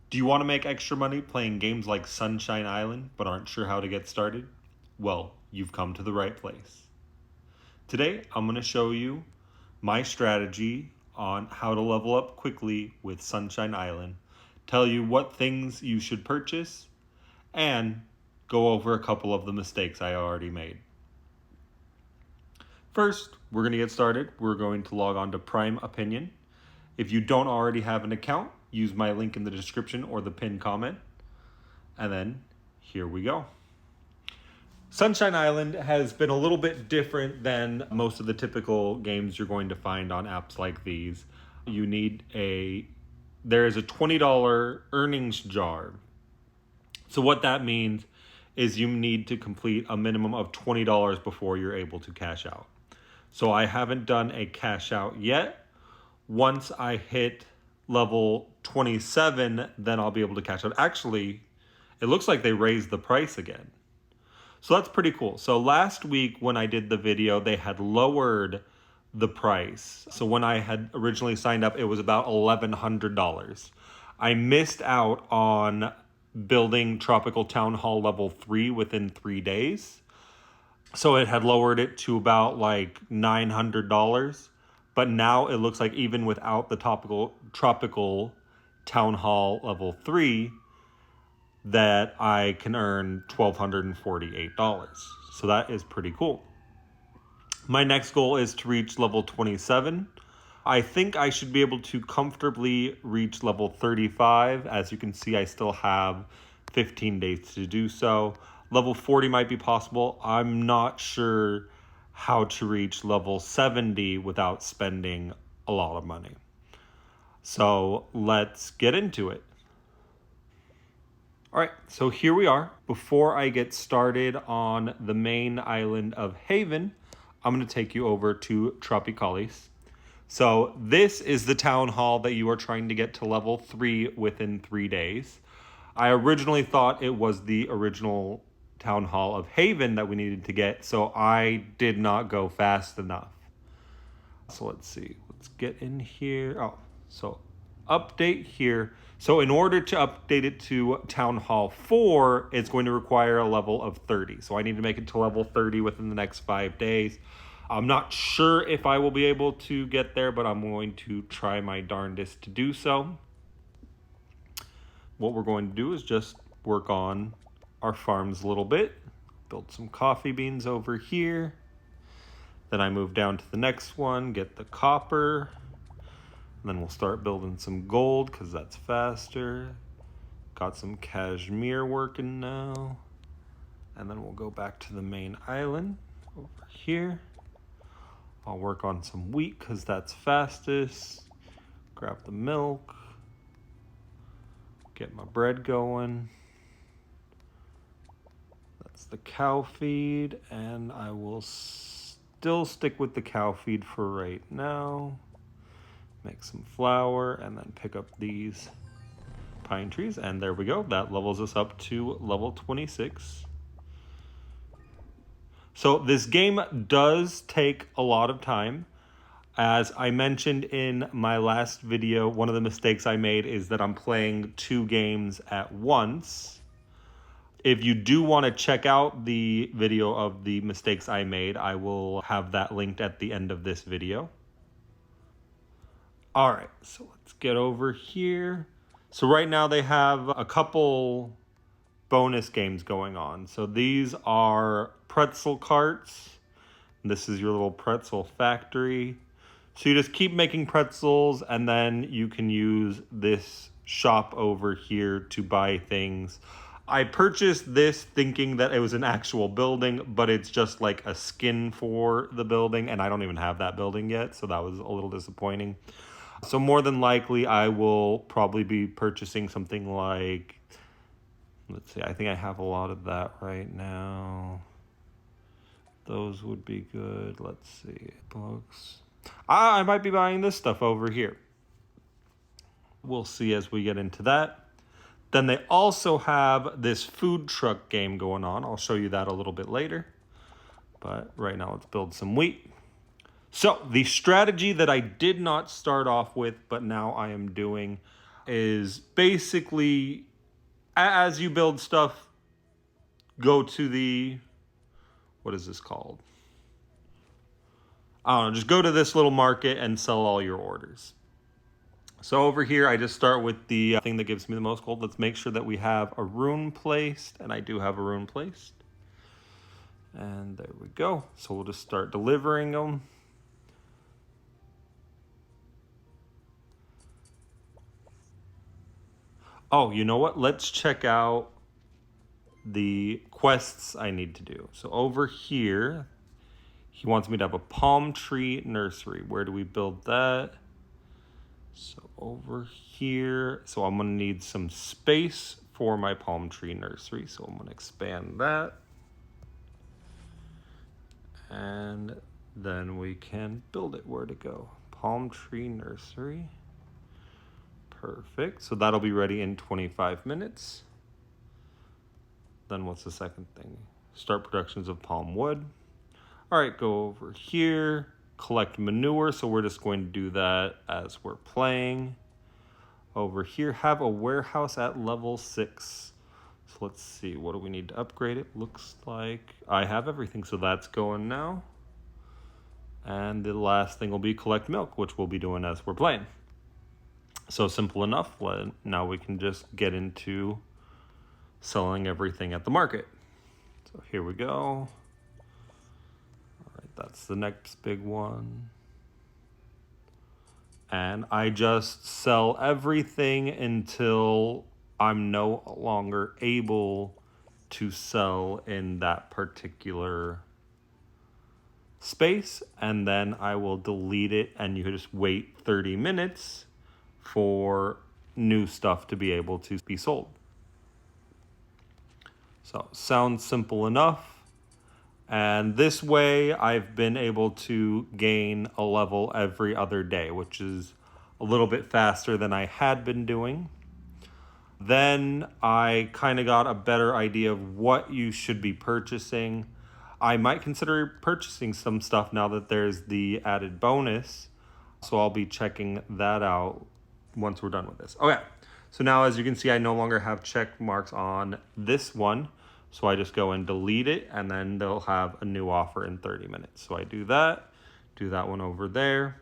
Do you want to make extra money playing games like Sunshine Island but aren't sure how to get started? Well, you've come to the right place. Today, I'm going to show you my strategy on how to level up quickly with Sunshine Island, tell you what things you should purchase, and go over a couple of the mistakes I already made. First, we're going to get started. We're going to log on to Prime Opinion. If you don't already have an account, use my link in the description or the pinned comment. And then here we go. Sunshine Island has been a little bit different than most of the typical games you're going to find on apps like these. There is a $20 earnings jar. So what that means is you need to complete a minimum of $20 before you're able to cash out. So I haven't done a cash out yet. Once I hit level 27, then I'll be able to cash out. Actually, it looks like they raised the price again. So that's pretty cool. So last week when I did the video, they had lowered the price. So when I had originally signed up, it was about $1,100. I missed out on building Tropical Town Hall level 3 within 3 days. So it had lowered it to about like $900. But now it looks like even without the Tropical Town Hall level 3, that I can earn $1,248. So that is pretty cool. My next goal is to reach level 27. I think I should be able to comfortably reach level 35. As you can see, I still have 15 days to do so. Level 40 might be possible. I'm not sure how to reach level 70 without spending a lot of money. So let's get into it. All right, so here we are. Before I get started on the main island of Haven, I'm going to take you over to Tropicalis. So this is the town hall that you are trying to get to level 3 within 3 days. I originally thought it was the original town hall of Haven that we needed to get, so I did not go fast enough. So let's see. Let's get in here. Oh, so update here. So in order to update it to Town Hall 4, it's going to require a level of 30. So I need to make it to level 30 within the next 5 days. I'm not sure if I will be able to get there, but I'm going to try my darndest to do so. What we're going to do is just work on our farms a little bit. Build some coffee beans over here. Then I move down to the next one, get the copper. And then we'll start building some gold because that's faster. Got some cashmere working now. And then we'll go back to the main island over here. I'll work on some wheat because that's fastest. Grab the milk. Get my bread going. That's the cow feed. And I will still stick with the cow feed for right now. Make some flour and then pick up these pine trees. And there we go. That levels us up to level 26. So this game does take a lot of time. As I mentioned in my last video, one of the mistakes I made is that I'm playing 2 games at once. If you do want to check out the video of the mistakes I made, I will have that linked at the end of this video. All right, so let's get over here. So right now they have a couple bonus games going on. So these are pretzel carts. This is your little pretzel factory. So you just keep making pretzels and then you can use this shop over here to buy things. I purchased this thinking that it was an actual building, but it's just like a skin for the building, and I don't even have that building yet, so that was a little disappointing. So more than likely, I will probably be purchasing something like, let's see, I think I have a lot of that right now. Those would be good. Let's see, books. I might be buying this stuff over here. We'll see as we get into that. Then they also have this food truck game going on. I'll show you that a little bit later. But right now, let's build some wheat. So the strategy that I did not start off with, but now I am doing, is basically, as you build stuff, go to the, what is this called? I don't know, just go to this little market and sell all your orders. So over here, I just start with the thing that gives me the most gold. Let's make sure that we have a rune placed, and I do have a rune placed. And there we go. So we'll just start delivering them. Oh, you know what? Let's check out the quests I need to do. So over here, he wants me to have a palm tree nursery. Where do we build that? So over here, so I'm gonna need some space for my palm tree nursery. So I'm gonna expand that. And then we can build it. Where to go? Palm tree nursery. Perfect. So that'll be ready in 25 minutes. Then what's the second thing? Start productions of palm wood. All right, go over here, collect manure. So we're just going to do that as we're playing. Over here, have a warehouse at level 6. So let's see, what do we need to upgrade it? Looks like I have everything, so that's going now. And the last thing will be collect milk, which we'll be doing as we're playing. So simple enough. Now we can just get into selling everything at the market. So here we go. All right, that's the next big one. And I just sell everything until I'm no longer able to sell in that particular space. And then I will delete it, and you just wait 30 minutes for new stuff to be able to be sold. So sounds simple enough. And this way I've been able to gain a level every other day, which is a little bit faster than I had been doing. Then I kind of got a better idea of what you should be purchasing. I might consider purchasing some stuff now that there's the added bonus. So I'll be checking that out once we're done with this. Okay, so now as you can see, I no longer have check marks on this one. So I just go and delete it, and then they'll have a new offer in 30 minutes. So I do that one over there,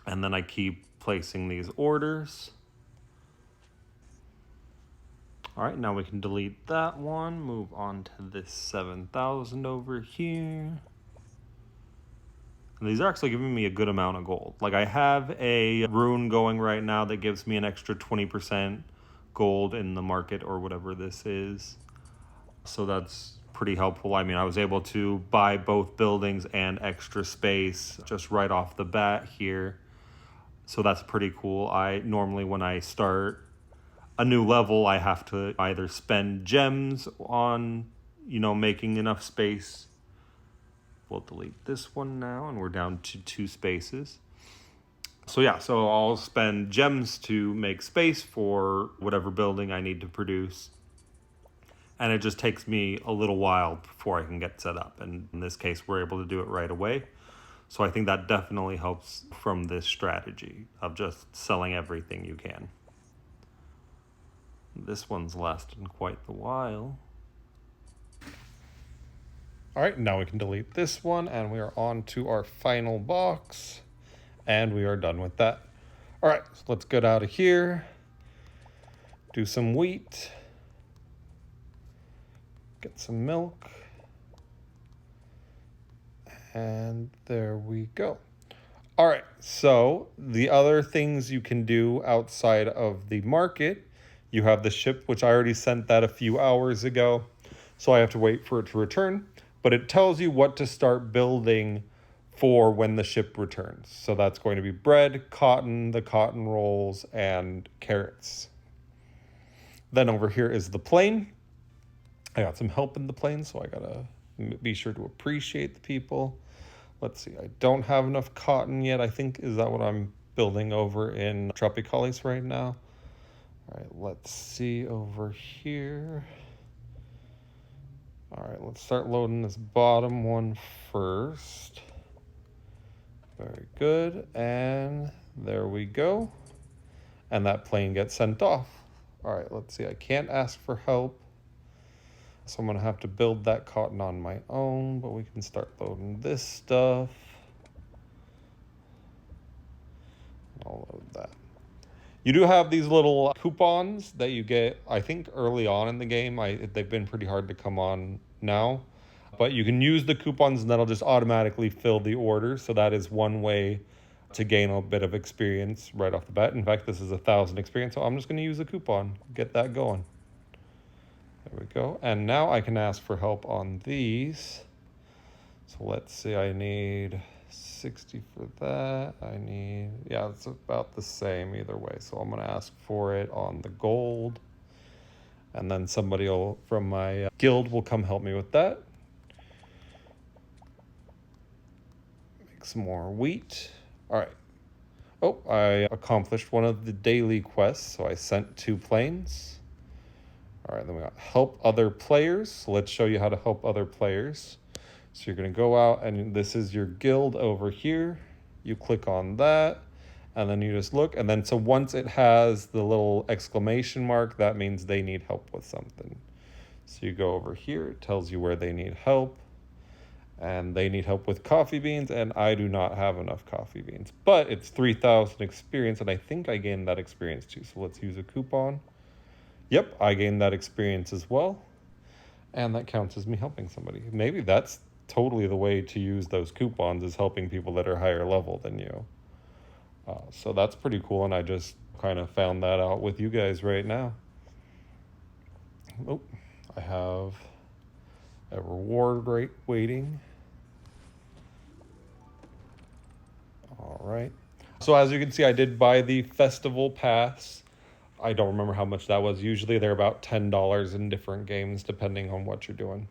and then I keep placing these orders. All right, now we can delete that one, move on to this 7,000 over here. And these are actually giving me a good amount of gold. Like, I have a rune going right now that gives me an extra 20% gold in the market or whatever this is. So that's pretty helpful. I mean, I was able to buy both buildings and extra space just right off the bat here. So that's pretty cool. I normally, when I start a new level, I have to either spend gems on, making enough space. We'll delete this one now, and we're down to 2 spaces. So yeah, so I'll spend gems to make space for whatever building I need to produce. And it just takes me a little while before I can get set up. And in this case, we're able to do it right away. So I think that definitely helps from this strategy of just selling everything you can. This one's lasted quite the while. All right, now we can delete this one, and we are on to our final box, and we are done with that. All right, so let's get out of here, do some wheat, get some milk, and there we go. All right, so the other things you can do outside of the market, you have the ship, which I already sent that a few hours ago, so I have to wait for it to return. But it tells you what to start building for when the ship returns. So that's going to be bread, cotton, the cotton rolls, and carrots. Then over here is the plane. I got some help in the plane, so I gotta be sure to appreciate the people. Let's see, I don't have enough cotton yet. I think, is that what I'm building over in Tropicalis right now? All right, let's see over here. All right, let's start loading this bottom one first. Very good, and there we go. and that plane gets sent off. All right, let's see. I can't ask for help, so I'm going to have to build that cotton on my own, but we can start loading this stuff. I'll load that. You do have these little coupons that you get, I think, early on in the game. They've been pretty hard to come on now. But you can use the coupons and that'll just automatically fill the order. So that is one way to gain a bit of experience right off the bat. In fact, this is 1,000 experience, so I'm just going to use a coupon, get that going. There we go. And now I can ask for help on these. So let's see, I need 60 for that. Yeah, it's about the same either way. So I'm going to ask for it on the gold. And then somebody from my guild will come help me with that. Make some more wheat. All right. Oh, I accomplished one of the daily quests, so I sent 2 planes. All right, then we got help other players. So let's show you how to help other players. So you're going to go out, and this is your guild over here. You click on that, and then you just look. And then so once it has the little exclamation mark, that means they need help with something. So you go over here. It tells you where they need help. And they need help with coffee beans, and I do not have enough coffee beans. But it's 3,000 experience, and I think I gained that experience too. So let's use a coupon. Yep, I gained that experience as well. And that counts as me helping somebody. Maybe that's totally the way to use those coupons, is helping people that are higher level than you. So that's pretty cool, and I just kind of found that out with you guys right now. Oh, I have a reward rate waiting. All right. So as you can see, I did buy the festival pass. I don't remember how much that was. Usually they're about $10 in different games, depending on what you're doing.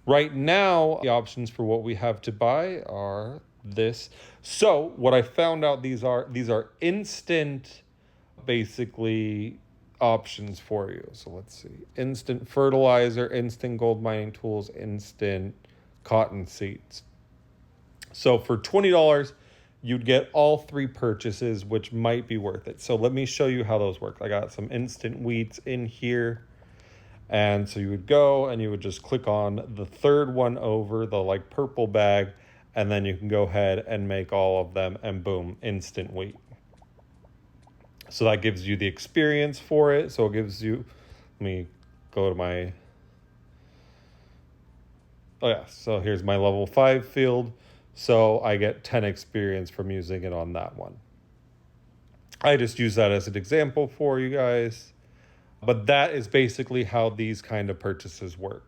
Right now, the options for what we have to buy are this. So what I found out, these are instant, basically, options for you. So let's see. Instant fertilizer, instant gold mining tools, instant cotton seeds. So for $20, you'd get all 3 purchases, which might be worth it. So let me show you how those work. I got some instant wheats in here. And so you would go and you would just click on the 3rd one over, the like purple bag, and then you can go ahead and make all of them, and boom, instant wheat. So that gives you the experience for it. So it gives you, let me go to my, oh yeah, so here's my level 5 field. So I get 10 experience from using it on that one. I just use that as an example for you guys. But that is basically how these kind of purchases work.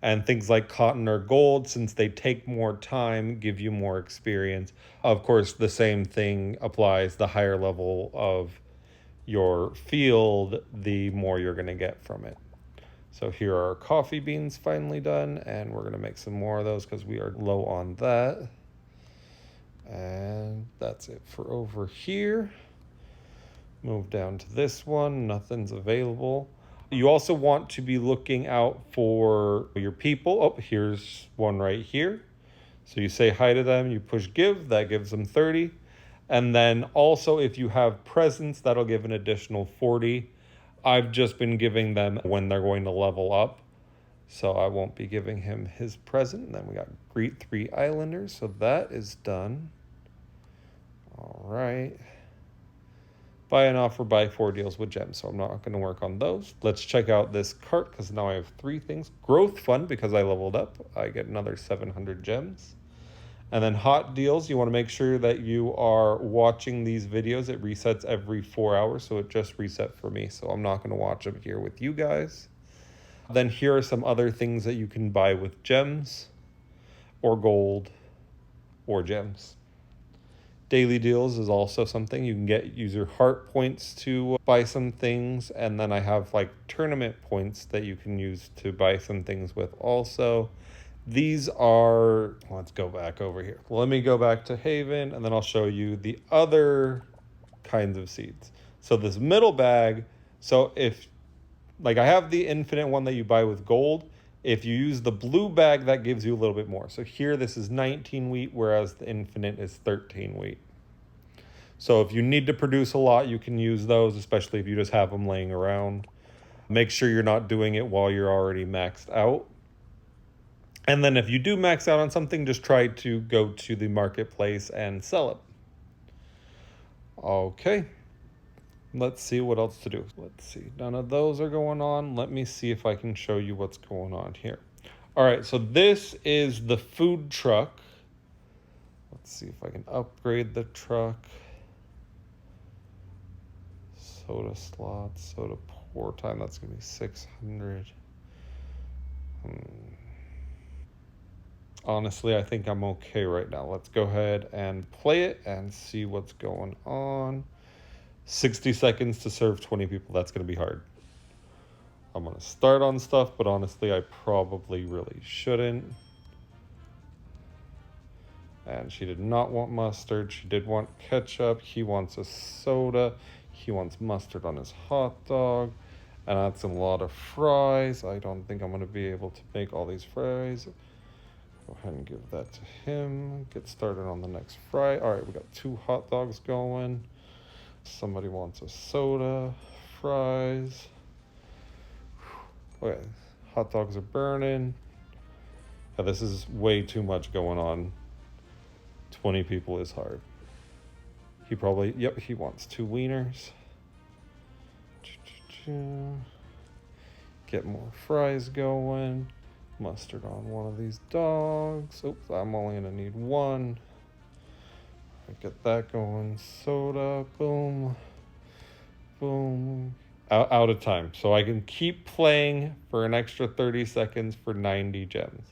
And things like cotton or gold, since they take more time, give you more experience. Of course, the same thing applies. The higher level of your field, the more you're going to get from it. So here are our coffee beans finally done, and we're going to make some more of those because we are low on that. And that's it for over here. Move down to this one, nothing's available. You also want to be looking out for your people. Oh, here's one right here. So you say hi to them, you push give, that gives them 30. And then also if you have presents, that'll give an additional 40. I've just been giving them when they're going to level up. So I won't be giving him his present. And then we got greet 3 islanders. So that is done. All right. Buy an offer, buy 4 deals with gems. So I'm not going to work on those. Let's check out this cart because now I have 3 things. Growth fund, because I leveled up. I get another 700 gems. And then hot deals, you want to make sure that you are watching these videos. It resets every 4 hours, so it just reset for me. So I'm not going to watch them here with you guys. Then here are some other things that you can buy with gems or gold or gems. Daily deals is also something. You can get user heart points to buy some things. And then I have like tournament points that you can use to buy some things with also. These are, let's go back over here. Let me go back to Haven and then I'll show you the other kinds of seeds. So this middle bag, so if, like I have the infinite one that you buy with gold. If you use the blue bag, that gives you a little bit more. So here, this is 19 wheat, whereas the infinite is 13 wheat. So if you need to produce a lot, you can use those, especially if you just have them laying around. Make sure you're not doing it while you're already maxed out. And then if you do max out on something, just try to go to the marketplace and sell it. Okay. Let's see what else to do. Let's see. None of those are going on. Let me see if I can show you what's going on here. All right, so this is the food truck. Let's see if I can upgrade the truck. Soda slots, soda pour time. That's going to be 600. Honestly, I think I'm okay right now. Let's go ahead and play it and see what's going on. 60 seconds to serve 20 people. That's going to be hard. I'm going to start on stuff, but honestly, I probably really shouldn't. And she did not want mustard. She did want ketchup. He wants a soda. He wants mustard on his hot dog. And that's a lot of fries. I don't think I'm going to be able to make all these fries. Go ahead and give that to him. Get started on the next fry. All right, we got 2 hot dogs going. Somebody wants a soda, fries. Okay, hot dogs are burning. Yeah, this is way too much going on. 20 people is hard. He probably, yep, he wants 2 wieners. Get more fries going. Mustard on one of these dogs. Oops, I'm only gonna need 1. Get that going. Soda, boom, boom. Out of time. So I can keep playing for an extra 30 seconds for 90 gems.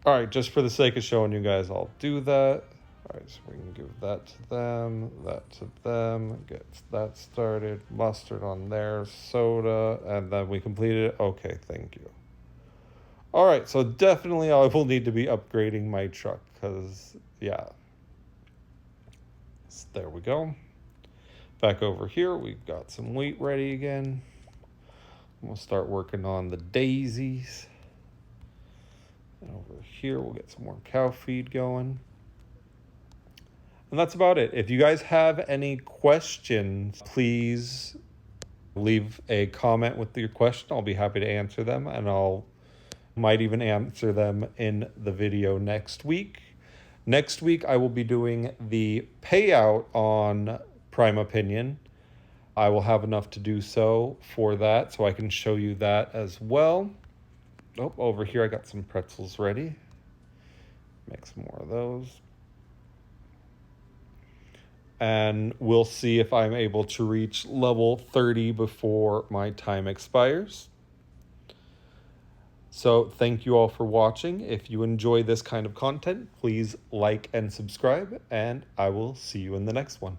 All right, just for the sake of showing you guys, I'll do that. All right, so we can give that to them, that to them, get that started, mustard on there, soda, and then we completed it. Okay, thank you. All right, so definitely I will need to be upgrading my truck because, yeah. So there we go. Back over here, we've got some wheat ready again. We'll start working on the daisies. And over here, we'll get some more cow feed going. And that's about it. If you guys have any questions, please leave a comment with your question. I'll be happy to answer them, and I'll might even answer them in the video next week. Next week, I will be doing the payout on Prime Opinion. I will have enough to do so for that, so I can show you that as well. Oh, over here, I got some pretzels ready. Make some more of those. And we'll see if I'm able to reach level 30 before my time expires. So thank you all for watching. If you enjoy this kind of content, please like and subscribe, and I will see you in the next one.